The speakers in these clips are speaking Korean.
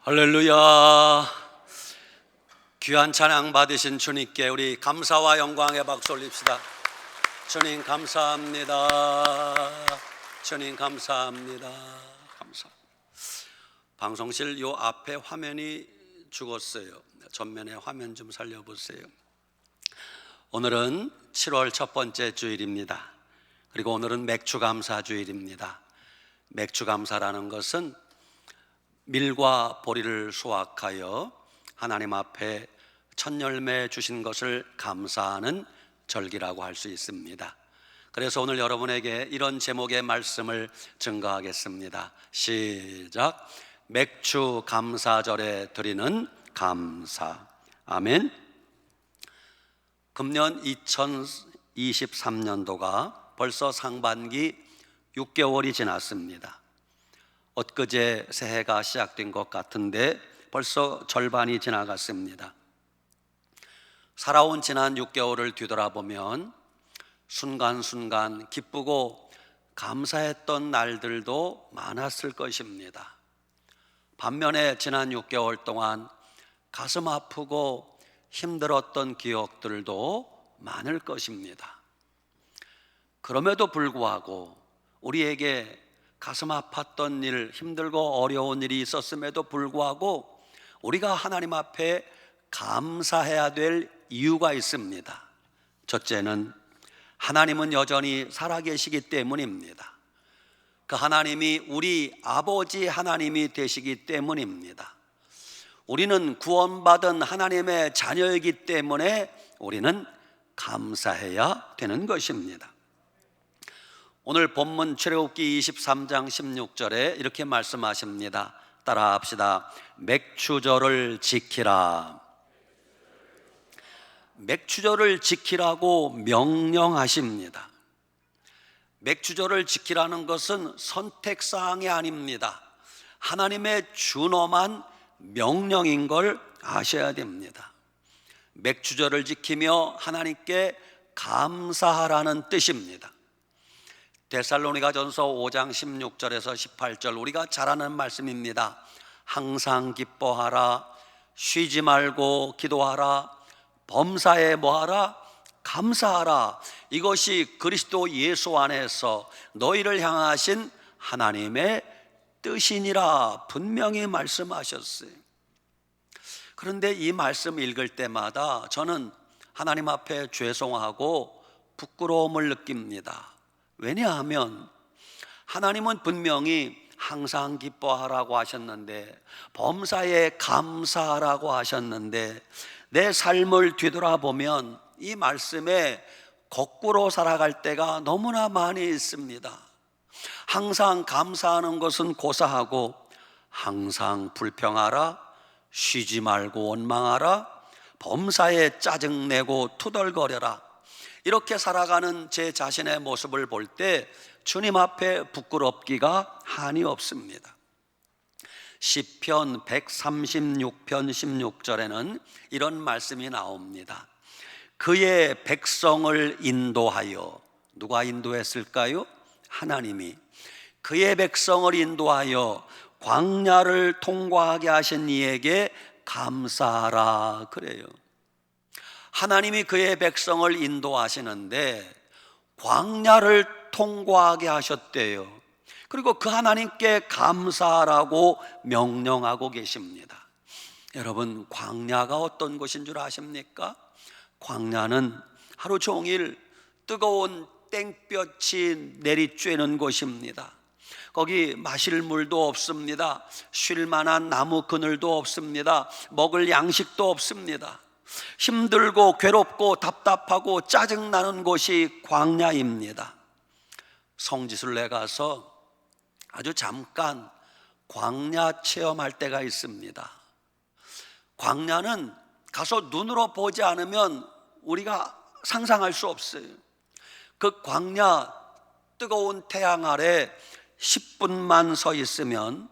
할렐루야. 귀한 찬양 받으신 주님께 우리 감사와 영광의 박수 올립시다. 주님 감사합니다. 주님 감사합니다. 감사. 방송실 요 앞에 화면이 죽었어요. 전면에 화면 좀 살려보세요. 오늘은 7월 첫 번째 주일입니다. 그리고 오늘은 맥주감사 주일입니다. 맥주감사라는 것은 밀과 보리를 수확하여 하나님 앞에 첫 열매 주신 것을 감사하는 절기라고 할 수 있습니다. 그래서 오늘 여러분에게 이런 제목의 말씀을 증거하겠습니다. 시작. 맥주 감사절에 드리는 감사. 아멘. 금년 2023년도가 벌써 상반기 6개월이 지났습니다. 엊그제 새해가 시작된 것 같은데 벌써 절반이 지나갔습니다. 살아온 지난 6개월을 뒤돌아보면 순간순간 기쁘고 감사했던 날들도 많았을 것입니다. 반면에 지난 6개월 동안 가슴 아프고 힘들었던 기억들도 많을 것입니다. 그럼에도 불구하고 우리에게 가슴 아팠던 일, 힘들고 어려운 일이 있었음에도 불구하고 우리가 하나님 앞에 감사해야 될 이유가 있습니다. 첫째는 하나님은 여전히 살아계시기 때문입니다. 그 하나님이 우리 아버지 하나님이 되시기 때문입니다. 우리는 구원받은 하나님의 자녀이기 때문에 우리는 감사해야 되는 것입니다. 오늘 본문 출애굽기 23장 16절에 이렇게 말씀하십니다. 따라 합시다. 맥추절을 지키라. 맥추절을 지키라고 명령하십니다. 맥추절을 지키라는 것은 선택사항이 아닙니다. 하나님의 준엄한 명령인 걸 아셔야 됩니다. 맥추절을 지키며 하나님께 감사하라는 뜻입니다. 데살로니가전서 5장 16절에서 18절 우리가 잘 아는 말씀입니다. 항상 기뻐하라, 쉬지 말고 기도하라, 범사에 뭐하라? 감사하라. 이것이 그리스도 예수 안에서 너희를 향하신 하나님의 뜻이니라 분명히 말씀하셨어요. 그런데 이 말씀 읽을 때마다 저는 하나님 앞에 죄송하고 부끄러움을 느낍니다. 왜냐하면 하나님은 분명히 항상 기뻐하라고 하셨는데, 범사에 감사하라고 하셨는데, 내 삶을 뒤돌아보면 이 말씀에 거꾸로 살아갈 때가 너무나 많이 있습니다. 항상 감사하는 것은 고사하고, 항상 불평하라, 쉬지 말고 원망하라, 범사에 짜증내고 투덜거려라. 이렇게 살아가는 제 자신의 모습을 볼 때 주님 앞에 부끄럽기가 한이 없습니다. 시편 136편 16절에는 이런 말씀이 나옵니다. 그의 백성을 인도하여, 누가 인도했을까요? 하나님이 그의 백성을 인도하여 광야를 통과하게 하신 이에게 감사하라 그래요. 하나님이 그의 백성을 인도하시는데 광야를 통과하게 하셨대요. 그리고 그 하나님께 감사하라고 명령하고 계십니다. 여러분, 광야가 어떤 곳인 줄 아십니까? 광야는 하루 종일 뜨거운 땡볕이 내리쬐는 곳입니다. 거기 마실 물도 없습니다. 쉴 만한 나무 그늘도 없습니다. 먹을 양식도 없습니다. 힘들고 괴롭고 답답하고 짜증나는 곳이 광야입니다. 성지순례 가서 아주 잠깐 광야 체험할 때가 있습니다. 광야는 가서 눈으로 보지 않으면 우리가 상상할 수 없어요. 그 광야 뜨거운 태양 아래 10분만 서 있으면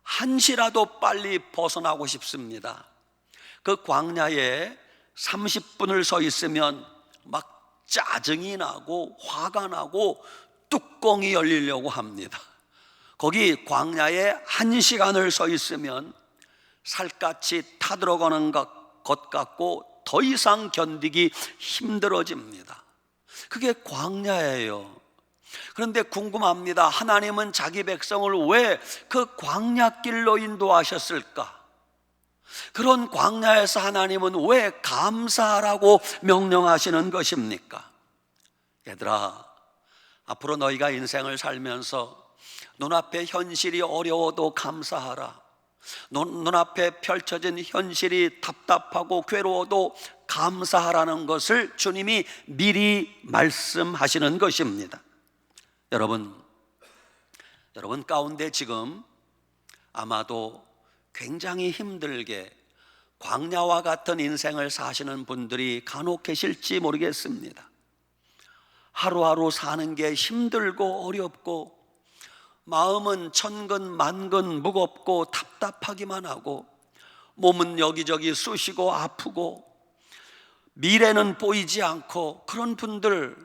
한시라도 빨리 벗어나고 싶습니다. 그 광야에 30분을 서 있으면 막 짜증이 나고 화가 나고 뚜껑이 열리려고 합니다. 거기 광야에 1시간을 서 있으면 살갗이 타들어가는 것 같고 더 이상 견디기 힘들어집니다. 그게 광야예요. 그런데 궁금합니다. 하나님은 자기 백성을 왜 그 광야길로 인도하셨을까? 그런 광야에서 하나님은 왜 감사하라고 명령하시는 것입니까? 얘들아, 앞으로 너희가 인생을 살면서 눈앞에 현실이 어려워도 감사하라. 눈앞에 펼쳐진 현실이 답답하고 괴로워도 감사하라는 것을 주님이 미리 말씀하시는 것입니다. 여러분 가운데 지금 아마도 굉장히 힘들게 광야와 같은 인생을 사시는 분들이 간혹 계실지 모르겠습니다. 하루하루 사는 게 힘들고 어렵고 마음은 천근만근 무겁고 답답하기만 하고 몸은 여기저기 쑤시고 아프고 미래는 보이지 않고 그런 분들,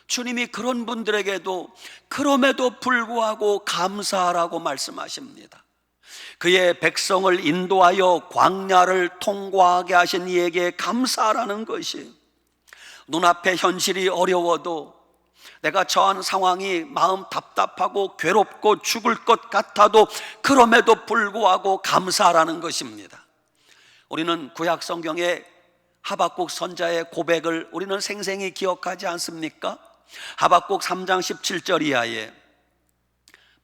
주님이 그런 분들에게도 그럼에도 불구하고 감사하라고 말씀하십니다. 그의 백성을 인도하여 광야를 통과하게 하신 이에게 감사하라는 것이, 눈앞에 현실이 어려워도 내가 처한 상황이 마음 답답하고 괴롭고 죽을 것 같아도 그럼에도 불구하고 감사하라는 것입니다. 우리는 구약 성경의 하박국 선자의 고백을 우리는 생생히 기억하지 않습니까? 하박국 3장 17절 이하에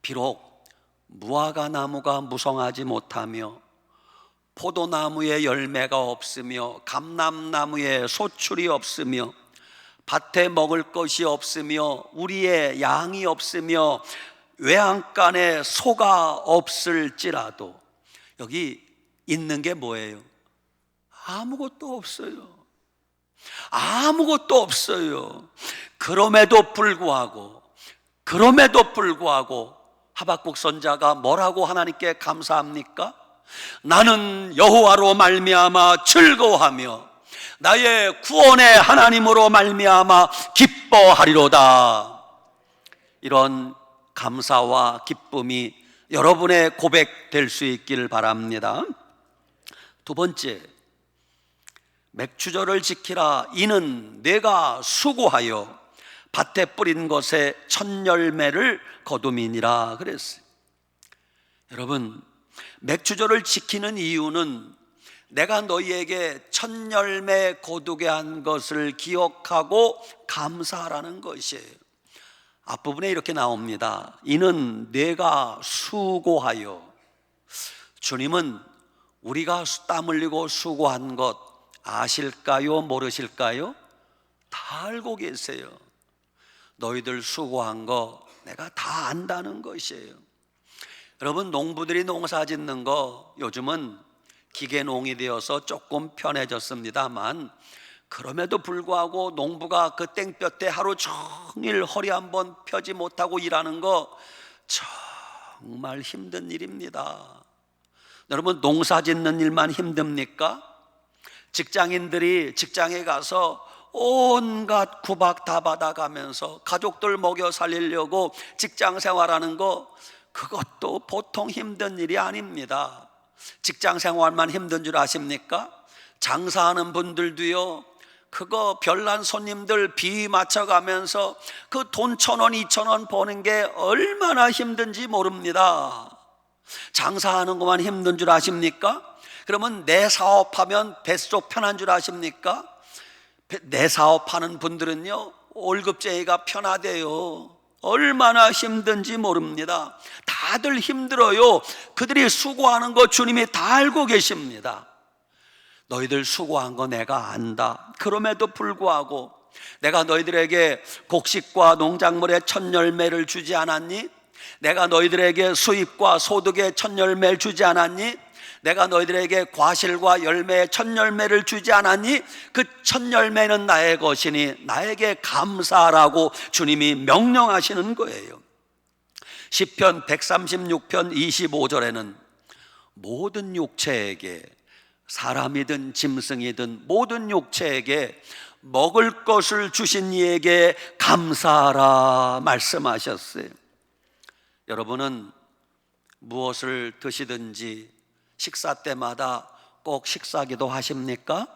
비록 무화과 나무가 무성하지 못하며 포도나무에 열매가 없으며 감람나무에 소출이 없으며 밭에 먹을 것이 없으며 우리의 양이 없으며 외양간에 소가 없을지라도, 여기 있는 게 뭐예요? 아무것도 없어요. 아무것도 없어요. 그럼에도 불구하고 하박국 선자가 뭐라고 하나님께 감사합니까? 나는 여호와로 말미암아 즐거워하며 나의 구원의 하나님으로 말미암아 기뻐하리로다. 이런 감사와 기쁨이 여러분의 고백될 수 있기를 바랍니다. 두 번째, 맥추절을 지키라. 이는 내가 수고하여 밭에 뿌린 것에 첫 열매를 거둠이니라 그랬어요. 여러분, 맥추절을 지키는 이유는 내가 너희에게 첫 열매 거두게 한 것을 기억하고 감사하라는 것이에요. 앞부분에 이렇게 나옵니다. 이는 내가 수고하여. 주님은 우리가 땀 흘리고 수고한 것 아실까요? 모르실까요? 다 알고 계세요. 너희들 수고한 거 내가 다 안다는 것이에요. 여러분, 농부들이 농사 짓는 거 요즘은 기계농이 되어서 조금 편해졌습니다만, 그럼에도 불구하고 농부가 그 땡볕에 하루 종일 허리 한번 펴지 못하고 일하는 거 정말 힘든 일입니다. 여러분, 농사 짓는 일만 힘듭니까? 직장인들이 직장에 가서 온갖 구박 다 받아가면서 가족들 먹여 살리려고 직장 생활하는 거, 그것도 보통 힘든 일이 아닙니다. 직장 생활만 힘든 줄 아십니까? 장사하는 분들도요, 그거 별난 손님들 비 맞춰가면서 그 돈 1,000원, 2,000원 버는 게 얼마나 힘든지 모릅니다. 장사하는 것만 힘든 줄 아십니까? 그러면 내 사업하면 뱃속 편한 줄 아십니까? 내 사업하는 분들은요, 월급쟁이가 편하대요. 얼마나 힘든지 모릅니다. 다들 힘들어요. 그들이 수고하는 거 주님이 다 알고 계십니다. 너희들 수고한 거 내가 안다. 그럼에도 불구하고 내가 너희들에게 곡식과 농작물의 첫 열매를 주지 않았니? 내가 너희들에게 수입과 소득의 첫 열매를 주지 않았니? 내가 너희들에게 과실과 열매의 첫 열매를 주지 않았니? 그 첫 열매는 나의 것이니 나에게 감사하라고 주님이 명령하시는 거예요. 시편 136편 25절에는 모든 육체에게, 사람이든 짐승이든 모든 육체에게 먹을 것을 주신 이에게 감사하라 말씀하셨어요. 여러분은 무엇을 드시든지 식사 때마다 꼭 식사기도 하십니까?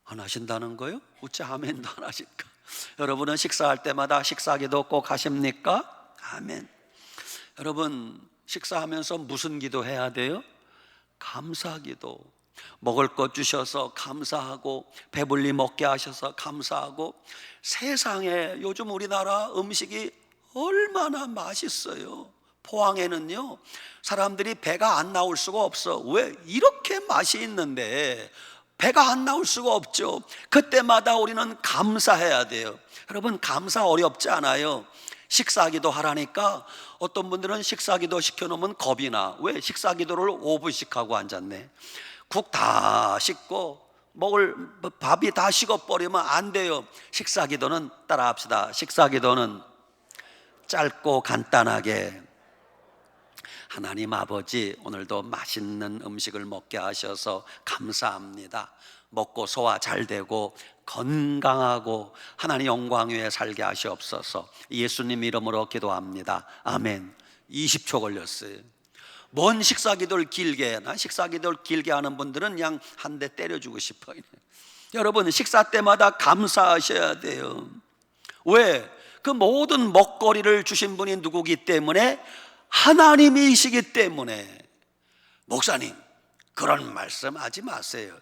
안 하신다는 거요? 어째 아멘도 안 하실까? 여러분은 식사할 때마다 식사기도 꼭 하십니까? 아멘. 여러분, 식사하면서 무슨 기도 해야 돼요? 감사기도. 먹을 것 주셔서 감사하고, 배불리 먹게 하셔서 감사하고. 세상에 요즘 우리나라 음식이 얼마나 맛있어요. 포항에는요, 사람들이 배가 안 나올 수가 없어. 왜? 이렇게 맛이 있는데 배가 안 나올 수가 없죠. 그때마다 우리는 감사해야 돼요. 여러분, 감사 어렵지 않아요. 식사기도 하라니까 어떤 분들은 식사기도 시켜놓으면 겁이 나. 왜? 식사기도를 5분씩 하고 앉았네. 국 다 식고 먹을 밥이 다 식어버리면 안 돼요. 식사기도는 따라합시다. 식사기도는 짧고 간단하게. 하나님 아버지, 오늘도 맛있는 음식을 먹게 하셔서 감사합니다. 먹고 소화 잘 되고 건강하고 하나님 영광 위에 살게 하시옵소서. 예수님 이름으로 기도합니다. 아멘. 20초 걸렸어요. 뭔 식사기도를 길게 해? 난 식사기도를 길게 하는 분들은 그냥 한 대 때려주고 싶어요. 여러분, 식사 때마다 감사하셔야 돼요. 왜? 그 모든 먹거리를 주신 분이 누구기 때문에? 하나님이시기 때문에. 목사님, 그런 말씀 하지 마세요.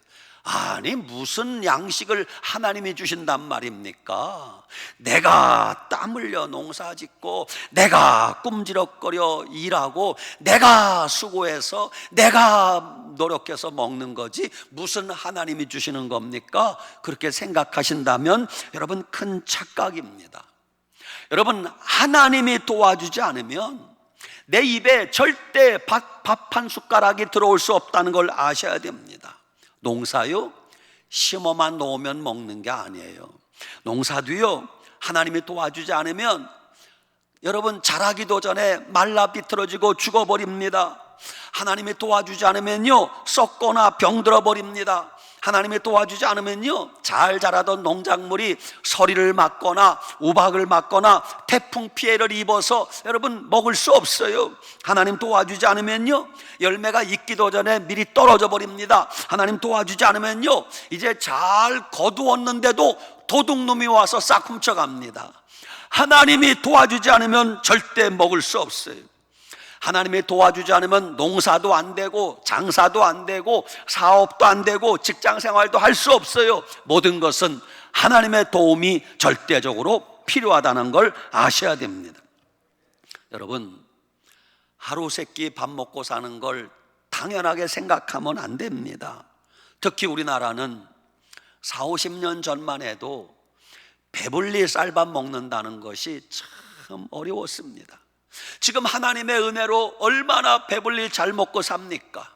아니, 무슨 양식을 하나님이 주신단 말입니까? 내가 땀 흘려 농사 짓고, 내가 꿈지럭거려 일하고, 내가 수고해서, 내가 노력해서 먹는 거지 무슨 하나님이 주시는 겁니까? 그렇게 생각하신다면 여러분, 큰 착각입니다. 여러분, 하나님이 도와주지 않으면 내 입에 절대 밥 한 숟가락이 들어올 수 없다는 걸 아셔야 됩니다. 농사요, 심어만 놓으면 먹는 게 아니에요. 농사도요, 하나님이 도와주지 않으면 여러분, 자라기도 전에 말라 비틀어지고 죽어버립니다. 하나님이 도와주지 않으면요, 썩거나 병들어 버립니다. 하나님이 도와주지 않으면요, 잘 자라던 농작물이 서리를 맞거나 우박을 맞거나 태풍 피해를 입어서 여러분 먹을 수 없어요. 하나님 도와주지 않으면요, 열매가 익기도 전에 미리 떨어져 버립니다. 하나님 도와주지 않으면요, 이제 잘 거두었는데도 도둑놈이 와서 싹 훔쳐갑니다. 하나님이 도와주지 않으면 절대 먹을 수 없어요. 하나님이 도와주지 않으면 농사도 안 되고 장사도 안 되고 사업도 안 되고 직장생활도 할 수 없어요. 모든 것은 하나님의 도움이 절대적으로 필요하다는 걸 아셔야 됩니다. 여러분, 하루 세끼 밥 먹고 사는 걸 당연하게 생각하면 안 됩니다. 특히 우리나라는 40-50년 전만 해도 배불리 쌀밥 먹는다는 것이 참 어려웠습니다. 지금 하나님의 은혜로 얼마나 배불리 잘 먹고 삽니까?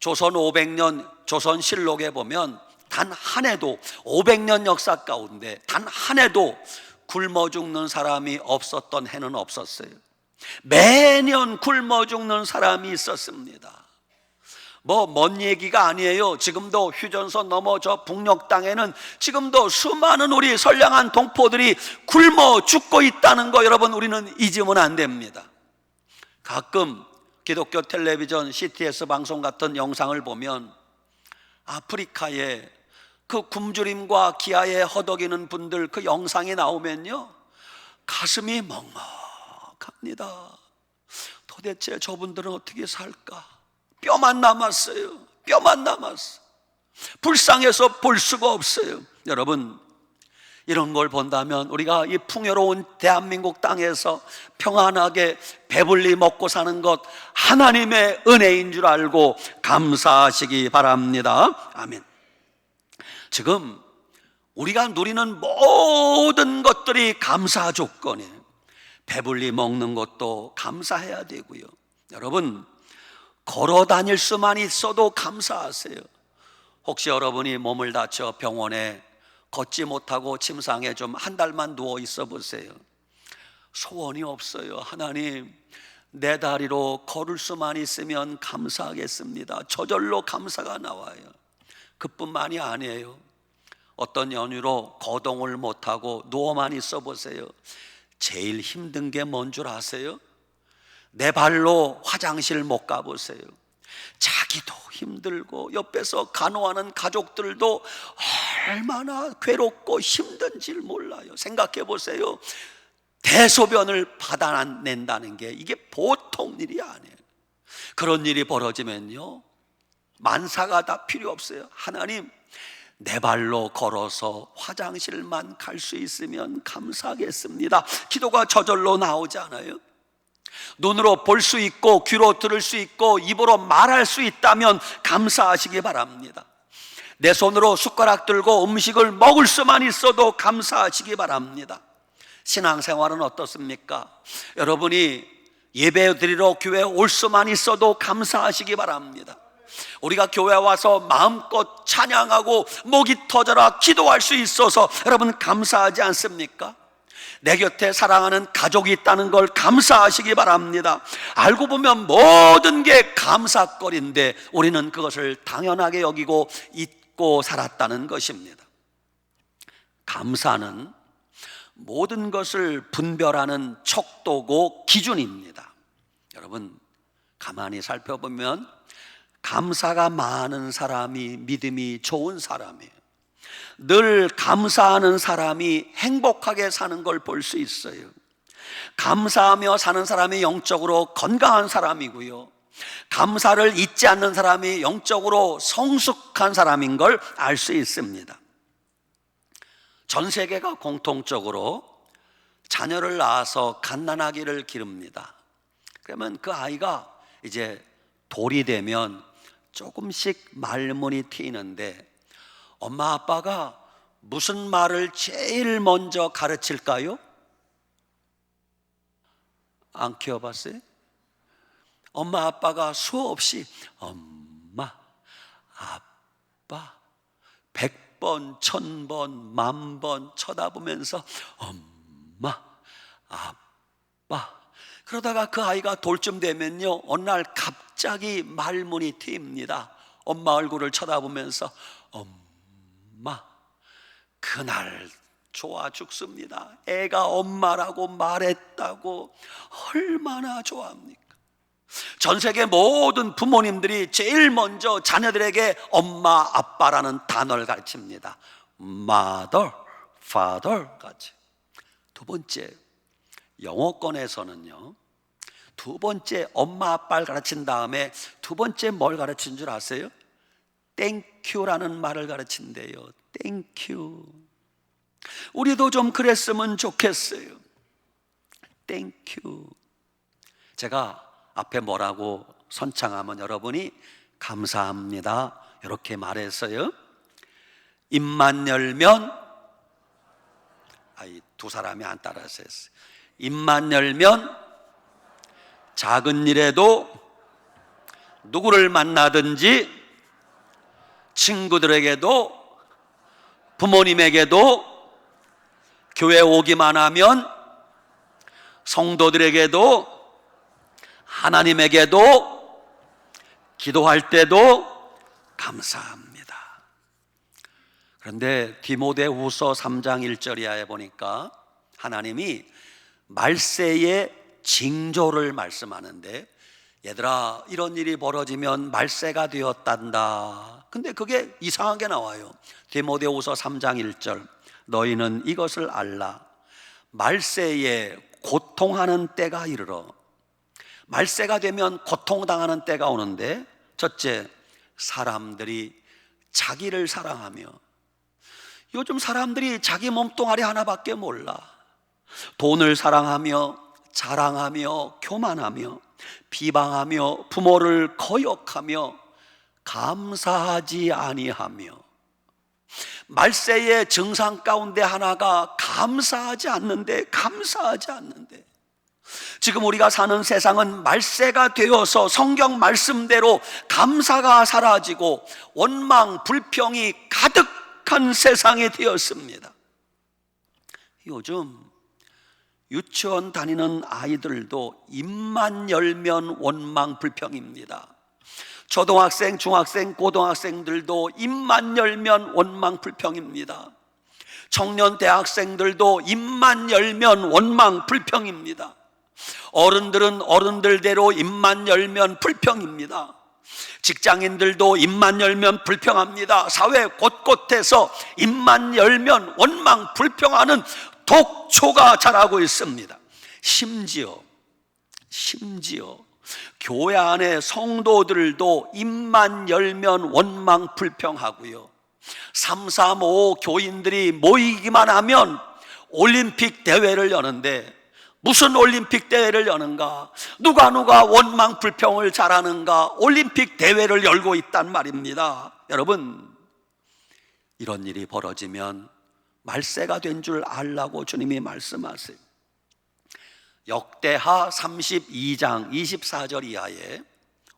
조선 500년 조선실록에 보면 단 한 해도 500년 역사 가운데 단 한 해도 굶어 죽는 사람이 없었던 해는 없었어요. 매년 굶어 죽는 사람이 있었습니다. 먼 얘기가 아니에요. 지금도 휴전선 넘어 저 북녘 땅에는 지금도 수많은 우리 선량한 동포들이 굶어 죽고 있다는 거 여러분, 우리는 잊으면 안 됩니다. 가끔 기독교 텔레비전 CTS 방송 같은 영상을 보면 아프리카에 그 굶주림과 기아에 허덕이는 분들 그 영상이 나오면요, 가슴이 먹먹합니다. 도대체 저분들은 어떻게 살까? 뼈만 남았어요. 뼈만 남았어. 불쌍해서 볼 수가 없어요. 여러분, 이런 걸 본다면 우리가 이 풍요로운 대한민국 땅에서 평안하게 배불리 먹고 사는 것 하나님의 은혜인 줄 알고 감사하시기 바랍니다. 아멘. 지금 우리가 누리는 모든 것들이 감사 조건이에요. 배불리 먹는 것도 감사해야 되고요. 여러분, 걸어 다닐 수만 있어도 감사하세요. 혹시 여러분이 몸을 다쳐 병원에 걷지 못하고 침상에 좀 한 달만 누워 있어 보세요. 소원이 없어요. 하나님, 내 다리로 걸을 수만 있으면 감사하겠습니다. 저절로 감사가 나와요. 그뿐만이 아니에요. 어떤 연유로 거동을 못하고 누워만 있어 보세요. 제일 힘든 게 뭔 줄 아세요? 내 발로 화장실 못 가보세요. 자기도 힘들고 옆에서 간호하는 가족들도 얼마나 괴롭고 힘든지 몰라요. 생각해 보세요. 대소변을 받아낸다는 게 이게 보통 일이 아니에요. 그런 일이 벌어지면요, 만사가 다 필요 없어요. 하나님, 내 발로 걸어서 화장실만 갈 수 있으면 감사하겠습니다. 기도가 저절로 나오지 않아요? 눈으로 볼 수 있고 귀로 들을 수 있고 입으로 말할 수 있다면 감사하시기 바랍니다. 내 손으로 숟가락 들고 음식을 먹을 수만 있어도 감사하시기 바랍니다. 신앙생활은 어떻습니까? 여러분이 예배 드리러 교회에 올 수만 있어도 감사하시기 바랍니다. 우리가 교회 와서 마음껏 찬양하고 목이 터져라 기도할 수 있어서 여러분 감사하지 않습니까? 내 곁에 사랑하는 가족이 있다는 걸 감사하시기 바랍니다. 알고 보면 모든 게 감사거리인데 우리는 그것을 당연하게 여기고 잊고 살았다는 것입니다. 감사는 모든 것을 분별하는 척도고 기준입니다. 여러분, 가만히 살펴보면 감사가 많은 사람이 믿음이 좋은 사람이에요. 늘 감사하는 사람이 행복하게 사는 걸 볼 수 있어요. 감사하며 사는 사람이 영적으로 건강한 사람이고요, 감사를 잊지 않는 사람이 영적으로 성숙한 사람인 걸 알 수 있습니다. 전 세계가 공통적으로 자녀를 낳아서 갓난아기를 기릅니다. 그러면 그 아이가 이제 돌이 되면 조금씩 말문이 트이는데 엄마 아빠가 무슨 말을 제일 먼저 가르칠까요? 안 키워봤어요? 엄마 아빠가 수없이 엄마, 아빠 100번, 1000번, 10,000번 쳐다보면서 엄마, 아빠. 그러다가 그 아이가 돌쯤 되면요, 어느 날 갑자기 말문이 트입니다. 엄마 얼굴을 쳐다보면서 엄마. 그날 좋아 죽습니다. 애가 엄마라고 말했다고 얼마나 좋아합니까? 전 세계 모든 부모님들이 제일 먼저 자녀들에게 엄마, 아빠라는 단어를 가르칩니다. Mother, Father 같이. 두 번째, 영어권에서는요, 두 번째 엄마, 아빠를 가르친 다음에 두 번째 뭘 가르친 줄 아세요? 땡큐라는 말을 가르친대요. 땡큐. 우리도 좀 그랬으면 좋겠어요. 땡큐. 제가 앞에 뭐라고 선창하면 여러분이 감사합니다 이렇게 말했어요. 입만 열면, 두 사람이 안 따라서 했어요. 입만 열면 작은 일에도 누구를 만나든지 친구들에게도 부모님에게도 교회 오기만 하면 성도들에게도 하나님에게도 기도할 때도 감사합니다. 그런데 디모데후서 3장 1절 이하에 보니까 하나님이 말세의 징조를 말씀하는데, 얘들아 이런 일이 벌어지면 말세가 되었단다. 근데 그게 이상하게 나와요. 디모데후서 3장 1절, 너희는 이것을 알라. 말세에 고통하는 때가 이르러. 말세가 되면 고통당하는 때가 오는데, 첫째, 사람들이 자기를 사랑하며. 요즘 사람들이 자기 몸뚱아리 하나밖에 몰라. 돈을 사랑하며 자랑하며 교만하며 비방하며 부모를 거역하며 감사하지 아니하며. 말세의 증상 가운데 하나가 감사하지 않는데. 지금 우리가 사는 세상은 말세가 되어서 성경 말씀대로 감사가 사라지고 원망, 불평이 가득한 세상이 되었습니다. 요즘 유치원 다니는 아이들도 입만 열면 원망, 불평입니다. 초등학생, 중학생, 고등학생들도 입만 열면 원망, 불평입니다. 청년 대학생들도 입만 열면 원망, 불평입니다. 어른들은 어른들대로 입만 열면 불평입니다. 직장인들도 입만 열면 불평합니다. 사회 곳곳에서 입만 열면 원망 불평하는 독초가 자라고 있습니다. 심지어 교회 안에 성도들도 입만 열면 원망 불평하고요, 335 교인들이 모이기만 하면 올림픽 대회를 여는데 무슨 올림픽 대회를 여는가? 누가 원망 불평을 잘하는가? 올림픽 대회를 열고 있단 말입니다. 여러분, 이런 일이 벌어지면 말세가 된 줄 알라고 주님이 말씀하세요. 역대하 32장 24절 이하에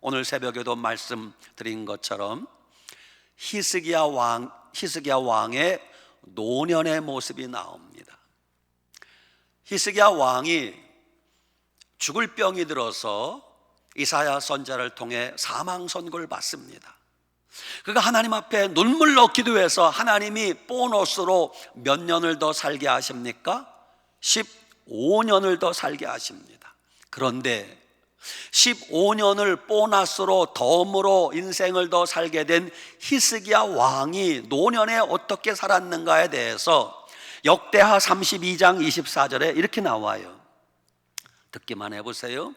오늘 새벽에도 말씀드린 것처럼 히스기야 왕의 노년의 모습이 나옵니다. 히스기야 왕이 죽을 병이 들어서 이사야 선지자를 통해 사망 선고를 받습니다. 그가 하나님 앞에 눈물로 기도해서 하나님이 보너스로 몇 년을 더 살게 하십니까? 15년을 더 살게 하십니다. 그런데 15년을 보너스로 덤으로 인생을 더 살게 된 히스기야 왕이 노년에 어떻게 살았는가에 대해서 역대하 32장 24절에 이렇게 나와요. 듣기만 해보세요.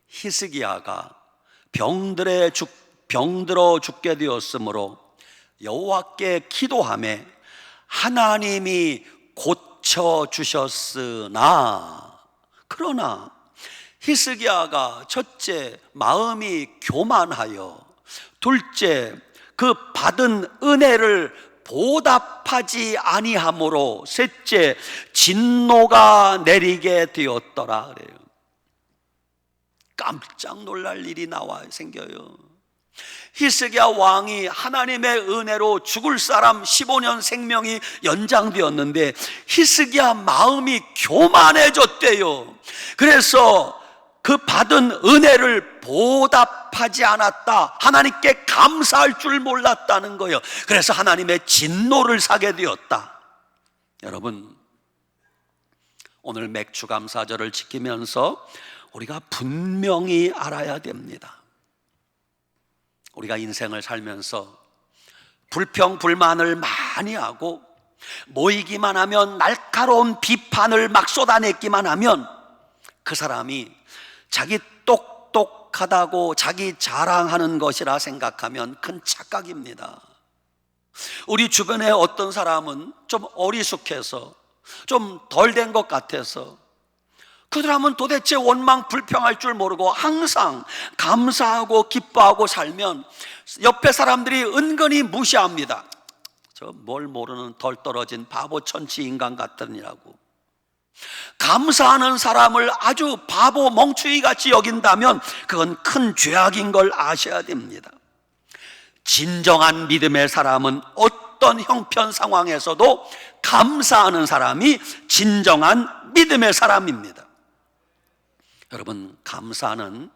히스기야가 병들어 죽게 되었으므로 여호와께 기도하매 하나님이 고쳐주셨으나, 그러나 히스기야가 첫째 마음이 교만하여, 둘째 그 받은 은혜를 보답하지 아니함으로, 셋째 진노가 내리게 되었더라 그래요. 깜짝 놀랄 일이 생겨요. 히스기야 왕이 하나님의 은혜로 죽을 사람 15년 생명이 연장되었는데 히스기야 마음이 교만해졌대요. 그래서 그 받은 은혜를 보답하지 않았다, 하나님께 감사할 줄 몰랐다는 거예요. 그래서 하나님의 진노를 사게 되었다. 여러분, 오늘 맥주감사절을 지키면서 우리가 분명히 알아야 됩니다. 우리가 인생을 살면서 불평 불만을 많이 하고 모이기만 하면 날카로운 비판을 막 쏟아냈기만 하면 그 사람이 자기 똑똑하다고 자기 자랑하는 것이라 생각하면 큰 착각입니다. 우리 주변에 어떤 사람은 좀 어리숙해서 좀 덜 된 것 같아서 그 사람은 도대체 원망 불평할 줄 모르고 항상 감사하고 기뻐하고 살면 옆에 사람들이 은근히 무시합니다. 저 뭘 모르는 덜 떨어진 바보 천치 인간 같더니라고. 감사하는 사람을 아주 바보 멍충이 같이 여긴다면 그건 큰 죄악인 걸 아셔야 됩니다. 진정한 믿음의 사람은 어떤 형편 상황에서도 감사하는 사람이 진정한 믿음의 사람입니다. 여러분, 감사는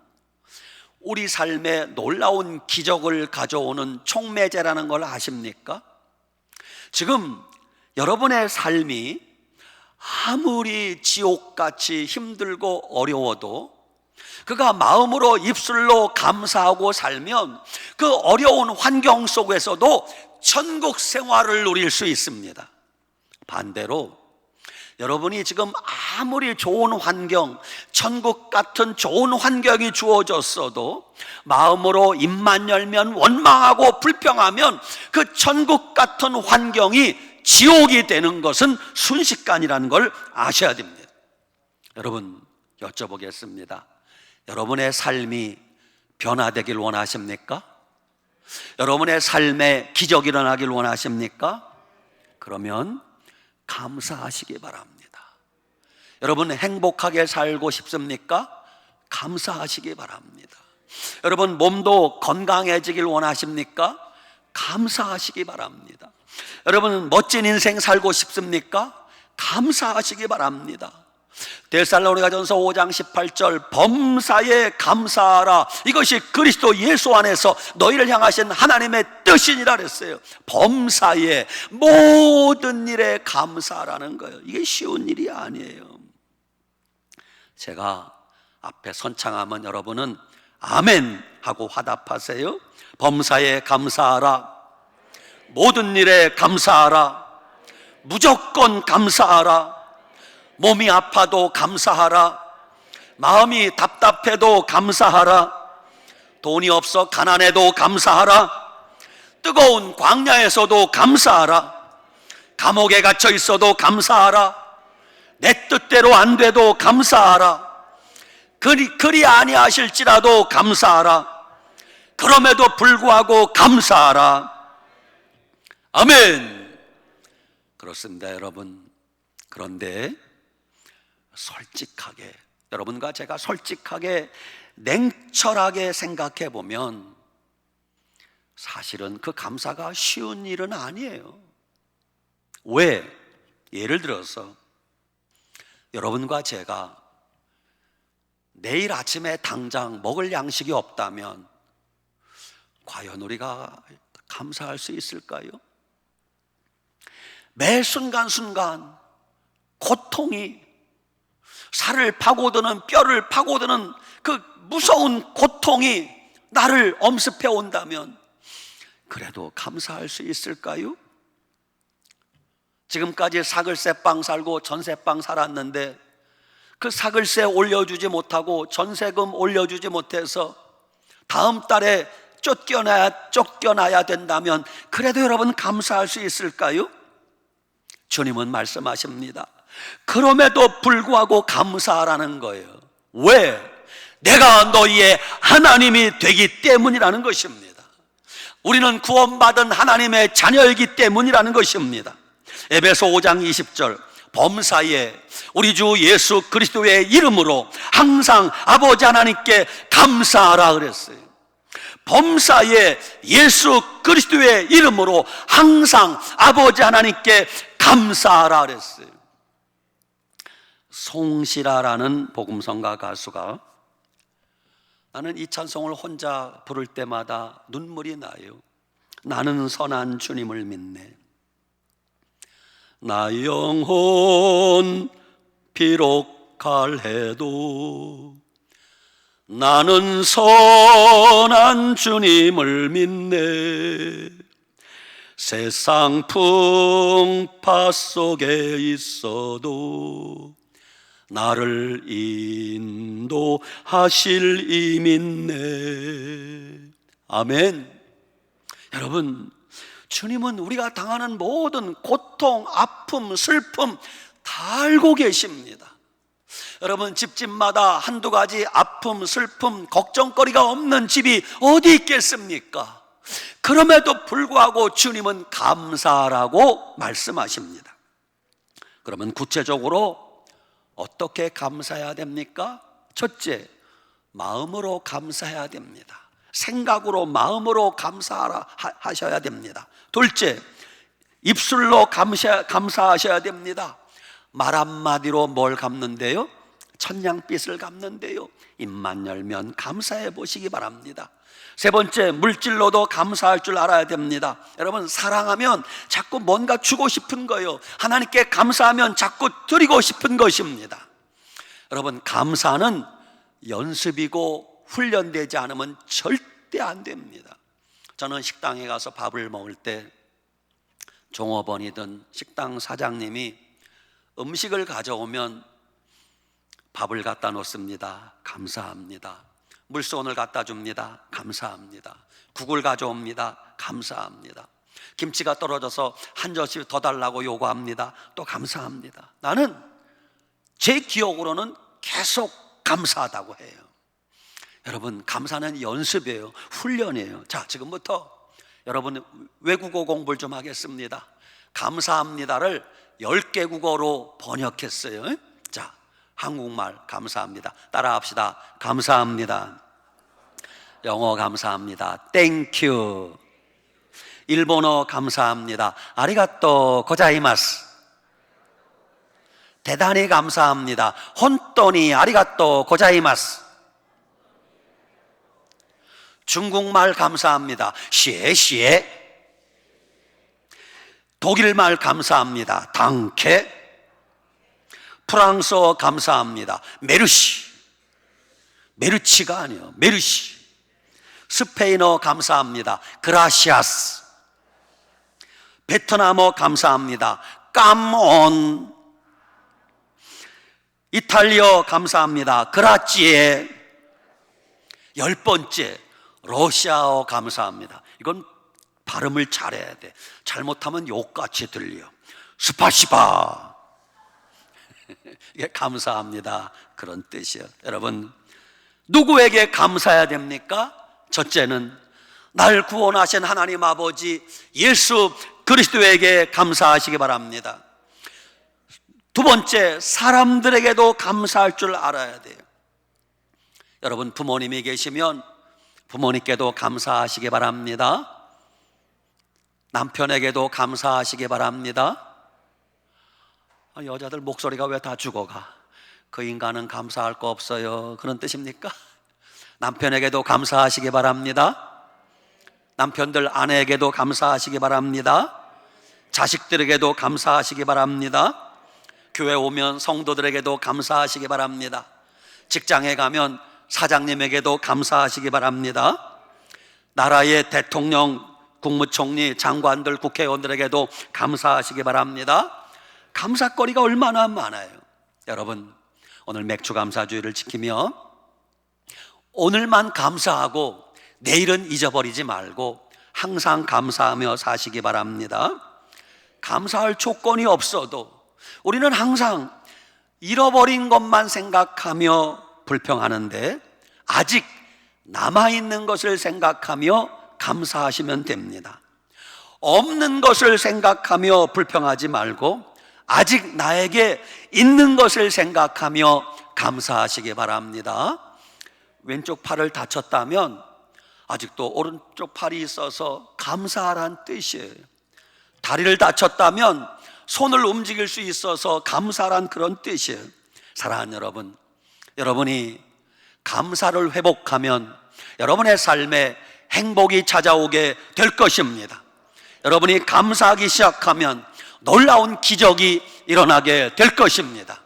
우리 삶에 놀라운 기적을 가져오는 촉매제라는 걸 아십니까? 지금 여러분의 삶이 아무리 지옥같이 힘들고 어려워도 그가 마음으로 입술로 감사하고 살면 그 어려운 환경 속에서도 천국 생활을 누릴 수 있습니다. 반대로 여러분이 지금 아무리 좋은 환경, 천국 같은 좋은 환경이 주어졌어도 마음으로 입만 열면 원망하고 불평하면 그 천국 같은 환경이 지옥이 되는 것은 순식간이라는 걸 아셔야 됩니다. 여러분, 여쭤보겠습니다. 여러분의 삶이 변화되길 원하십니까? 여러분의 삶에 기적이 일어나길 원하십니까? 그러면 감사하시기 바랍니다. 여러분, 행복하게 살고 싶습니까? 감사하시기 바랍니다. 여러분, 몸도 건강해지길 원하십니까? 감사하시기 바랍니다. 여러분, 멋진 인생 살고 싶습니까? 감사하시기 바랍니다. 데살로니가전서 5장 18절 범사에 감사하라, 이것이 그리스도 예수 안에서 너희를 향하신 하나님의 뜻이니라 그랬어요. 범사에, 모든 일에 감사하라는 거예요. 이게 쉬운 일이 아니에요. 제가 앞에 선창하면 여러분은 아멘 하고 화답하세요. 범사에 감사하라. 모든 일에 감사하라. 무조건 감사하라. 몸이 아파도 감사하라. 마음이 답답해도 감사하라. 돈이 없어 가난해도 감사하라. 뜨거운 광야에서도 감사하라. 감옥에 갇혀 있어도 감사하라. 내 뜻대로 안 돼도 감사하라. 그리 아니하실지라도 감사하라. 그럼에도 불구하고 감사하라. 아멘. 그렇습니다, 여러분. 그런데 솔직하게, 여러분과 제가 솔직하게 냉철하게 생각해 보면 사실은 그 감사가 쉬운 일은 아니에요. 왜? 예를 들어서 여러분과 제가 내일 아침에 당장 먹을 양식이 없다면 과연 우리가 감사할 수 있을까요? 매 순간순간 고통이, 살을 파고드는, 뼈를 파고드는 그 무서운 고통이 나를 엄습해 온다면 그래도 감사할 수 있을까요? 지금까지 사글세빵 살고 전세빵 살았는데 그 사글세 올려주지 못하고 전세금 올려주지 못해서 다음 달에 쫓겨나야 된다면 그래도 여러분 감사할 수 있을까요? 주님은 말씀하십니다. 그럼에도 불구하고 감사하라는 거예요. 왜? 내가 너희의 하나님이 되기 때문이라는 것입니다. 우리는 구원받은 하나님의 자녀이기 때문이라는 것입니다. 에베소 5장 20절, 범사에 우리 주 예수 그리스도의 이름으로 항상 아버지 하나님께 감사하라 그랬어요. 범사에 예수 그리스도의 이름으로 항상 아버지 하나님께 감사하라 그랬어요. 송시라라는 복음성가 가수가, 나는 이 찬송을 혼자 부를 때마다 눈물이 나요. 나는 선한 주님을 믿네. 나 영혼 비록 갈해도 나는 선한 주님을 믿네. 세상 풍파 속에 있어도 나를 인도하실 이 믿네. 아멘. 여러분, 주님은 우리가 당하는 모든 고통, 아픔, 슬픔 다 알고 계십니다. 여러분, 집집마다 한두 가지 아픔, 슬픔, 걱정거리가 없는 집이 어디 있겠습니까? 그럼에도 불구하고 주님은 감사하라고 말씀하십니다. 그러면 구체적으로 어떻게 감사해야 됩니까? 첫째, 마음으로 감사해야 됩니다. 생각으로, 마음으로 감사하셔야 됩니다. 둘째, 입술로 감사하셔야 됩니다. 말 한마디로 뭘 갚는데요? 천냥빚을 갚는데요. 입만 열면 감사해 보시기 바랍니다. 세 번째, 물질로도 감사할 줄 알아야 됩니다. 여러분, 사랑하면 자꾸 뭔가 주고 싶은 거예요. 하나님께 감사하면 자꾸 드리고 싶은 것입니다. 여러분, 감사는 연습이고 훈련되지 않으면 절대 안 됩니다. 저는 식당에 가서 밥을 먹을 때 종업원이든 식당 사장님이 음식을 가져오면 밥을 갖다 놓습니다. 감사합니다. 물손을 갖다 줍니다. 감사합니다. 국을 가져옵니다. 감사합니다. 김치가 떨어져서 한 젓씩 더 달라고 요구합니다. 또 감사합니다. 나는 제 기억으로는 계속 감사하다고 해요. 여러분, 감사는 연습이에요. 훈련이에요. 자, 지금부터 여러분 외국어 공부를 좀 하겠습니다. 감사합니다를 10개 국어로 번역했어요. 자, 한국말 감사합니다. 따라합시다. 감사합니다. 영어 감사합니다. 땡큐. 일본어 감사합니다. 아리가또 고자이마스. 대단히 감사합니다. 혼돈이 아리가또 고자이마스. 중국말 감사합니다. 시에시에. 독일말 감사합니다. 당케. 프랑스어 감사합니다. 메르시. 메르치가 아니에요. 메르시. 스페인어 감사합니다. 그라시아스. 베트남어 감사합니다. 까몬. 이탈리아 감사합니다. 그라찌에. 10번째, 러시아어 감사합니다. 이건 발음을 잘해야 돼. 잘못하면 욕같이 들려. 스파시바. 이게 감사합니다, 그런 뜻이에요. 여러분, 누구에게 감사해야 됩니까? 첫째는 날 구원하신 하나님 아버지 예수 그리스도에게 감사하시기 바랍니다. 두 번째, 사람들에게도 감사할 줄 알아야 돼요. 여러분, 부모님이 계시면 부모님께도 감사하시기 바랍니다. 남편에게도 감사하시기 바랍니다. 여자들 목소리가 왜 다 죽어가? 그 인간은 감사할 거 없어요, 그런 뜻입니까? 남편에게도 감사하시기 바랍니다. 남편들 아내에게도 감사하시기 바랍니다. 자식들에게도 감사하시기 바랍니다. 교회 오면 성도들에게도 감사하시기 바랍니다. 직장에 가면 사장님에게도 감사하시기 바랍니다. 나라의 대통령, 국무총리, 장관들, 국회의원들에게도 감사하시기 바랍니다. 감사거리가 얼마나 많아요. 여러분, 오늘 맥주감사주의를 지키며 오늘만 감사하고 내일은 잊어버리지 말고 항상 감사하며 사시기 바랍니다. 감사할 조건이 없어도 우리는 항상 잃어버린 것만 생각하며 불평하는데 아직 남아있는 것을 생각하며 감사하시면 됩니다. 없는 것을 생각하며 불평하지 말고 아직 나에게 있는 것을 생각하며 감사하시기 바랍니다. 왼쪽 팔을 다쳤다면 아직도 오른쪽 팔이 있어서 감사하란 뜻이에요. 다리를 다쳤다면 손을 움직일 수 있어서 감사란 그런 뜻이에요. 사랑하는 여러분, 여러분이 감사를 회복하면 여러분의 삶에 행복이 찾아오게 될 것입니다. 여러분이 감사하기 시작하면 놀라운 기적이 일어나게 될 것입니다.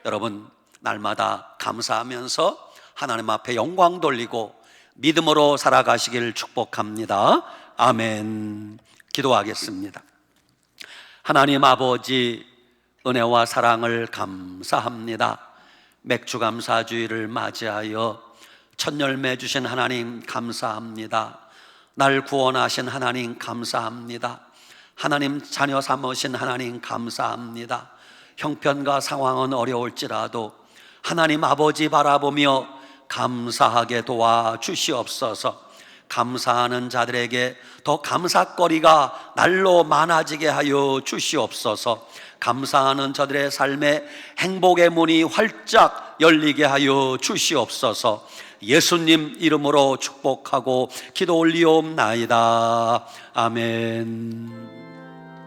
여러분, 날마다 감사하면서 하나님 앞에 영광 돌리고 믿음으로 살아가시길 축복합니다. 아멘. 기도하겠습니다. 하나님 아버지, 은혜와 사랑을 감사합니다. 맥주감사주의를 맞이하여 첫 열매 주신 하나님 감사합니다. 날 구원하신 하나님 감사합니다. 하나님 자녀 삼으신 하나님 감사합니다. 형편과 상황은 어려울지라도 하나님 아버지 바라보며 감사하게 도와주시옵소서. 감사하는 자들에게 더 감사거리가 날로 많아지게 하여 주시옵소서. 감사하는 저들의 삶에 행복의 문이 활짝 열리게 하여 주시옵소서. 예수님 이름으로 축복하고 기도 올리옵나이다. 아멘.